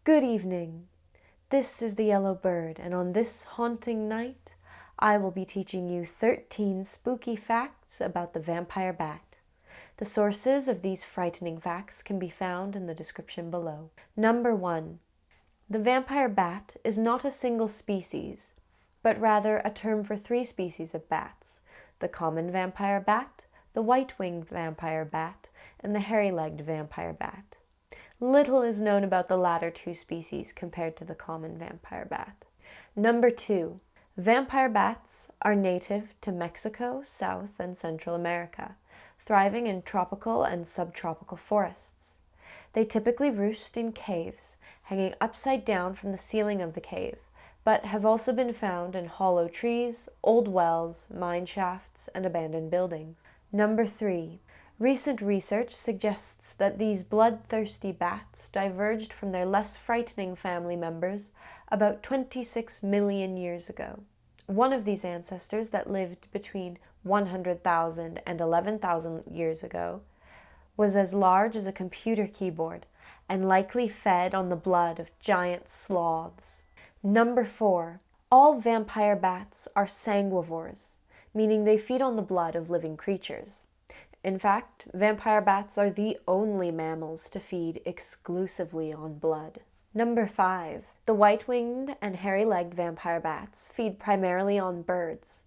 Good evening. This is the Yellow Bird, and on this haunting night, I will be teaching you 13 spooky facts about the vampire bat. The sources of these frightening facts can be found in the description below. Number 1. The vampire bat is not a single species, but rather a term for 3 species of bats: the common vampire bat, the white-winged vampire bat, and the hairy-legged vampire bat. Little is known about the latter 2 species compared to the common vampire bat. Number 2. Vampire bats are native to Mexico, South and Central America, thriving in tropical and subtropical forests. They typically roost in caves, hanging upside down from the ceiling of the cave, but have also been found in hollow trees, old wells, mine shafts, and abandoned buildings. Number 3. Recent research suggests that these bloodthirsty bats diverged from their less frightening family members about 26 million years ago. One of these ancestors that lived between 100,000 and 11,000 years ago was as large as a computer keyboard and likely fed on the blood of giant sloths. Number 4. All vampire bats are sanguivores, meaning they feed on the blood of living creatures. In fact, vampire bats are the only mammals to feed exclusively on blood. Number 5. The white-winged and hairy-legged vampire bats feed primarily on birds.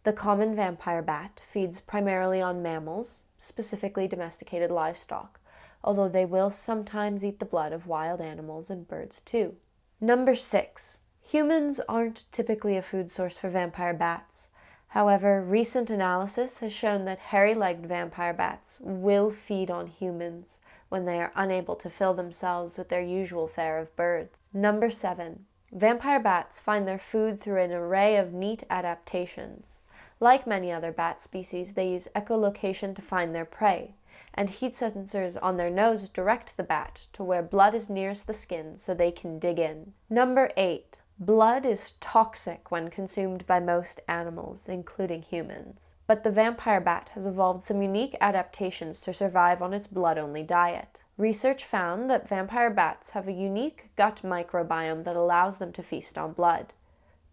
The common vampire bat feeds primarily on mammals, specifically domesticated livestock, although they will sometimes eat the blood of wild animals and birds too. Number 6. Humans aren't typically a food source for vampire bats. However, recent analysis has shown that hairy-legged vampire bats will feed on humans when they are unable to fill themselves with their usual fare of birds. Number 7. Vampire bats find their food through an array of neat adaptations. Like many other bat species, they use echolocation to find their prey, and heat sensors on their nose direct the bat to where blood is nearest the skin so they can dig in. Number 8. Blood is toxic when consumed by most animals, including humans. But the vampire bat has evolved some unique adaptations to survive on its blood-only diet. Research found that vampire bats have a unique gut microbiome that allows them to feast on blood.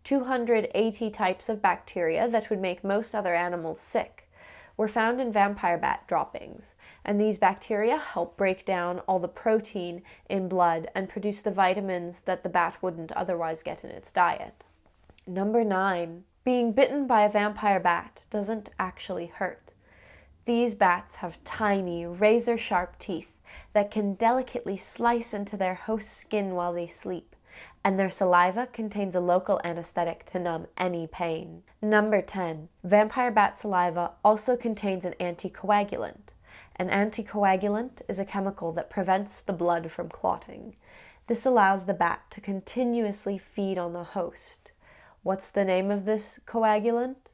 280 types of bacteria that would make most other animals sick were found in vampire bat droppings, and these bacteria help break down all the protein in blood and produce the vitamins that the bat wouldn't otherwise get in its diet. Number 9. Being bitten by a vampire bat doesn't actually hurt. These bats have tiny, razor-sharp teeth that can delicately slice into their host's skin while they sleep, and their saliva contains a local anesthetic to numb any pain. Number 10. Vampire bat saliva also contains an anticoagulant. An anticoagulant is a chemical that prevents the blood from clotting. This allows the bat to continuously feed on the host. What's the name of this coagulant?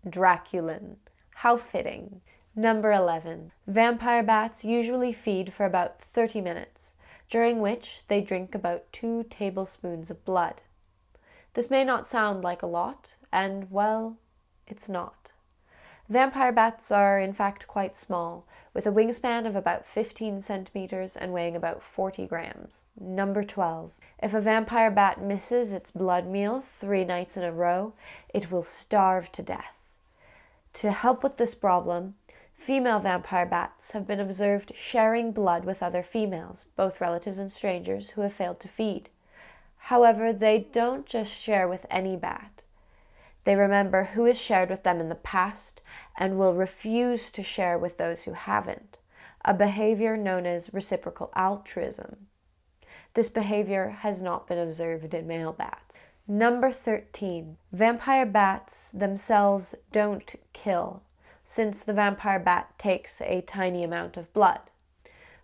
Draculin. How fitting. Number 11. Vampire bats usually feed for about 30 minutes, during which they drink about 2 tablespoons of blood. This may not sound like a lot, and, well, it's not. Vampire bats are, in fact, quite small, with a wingspan of about 15 centimeters and weighing about 40 grams. Number 12. If a vampire bat misses its blood meal 3 nights in a row, it will starve to death. To help with this problem, female vampire bats have been observed sharing blood with other females, both relatives and strangers, who have failed to feed. However, they don't just share with any bat. They remember who has shared with them in the past and will refuse to share with those who haven't, a behavior known as reciprocal altruism. This behavior has not been observed in male bats. Number 13. Vampire bats themselves don't kill, since the vampire bat takes a tiny amount of blood.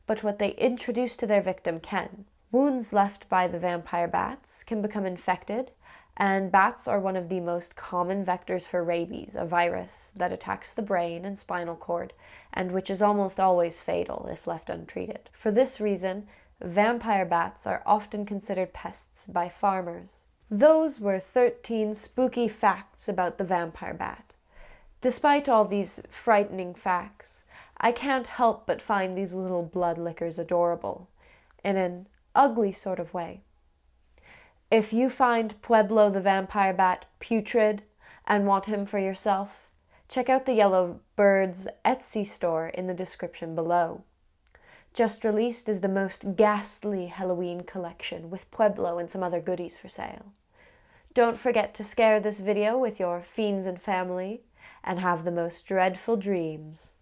But what they introduce to their victim can. Wounds left by the vampire bats can become infected, and bats are one of the most common vectors for rabies, a virus that attacks the brain and spinal cord, and which is almost always fatal if left untreated. For this reason, vampire bats are often considered pests by farmers. Those were 13 spooky facts about the vampire bat. Despite all these frightening facts, I can't help but find these little blood lickers adorable. In an ugly sort of way. If you find Pueblo the vampire bat putrid and want him for yourself, check out the Yellow Bird's Etsy store in the description below. Just released is the most ghastly Halloween collection with Pueblo and some other goodies for sale. Don't forget to scare this video with your fiends and family, and have the most dreadful dreams.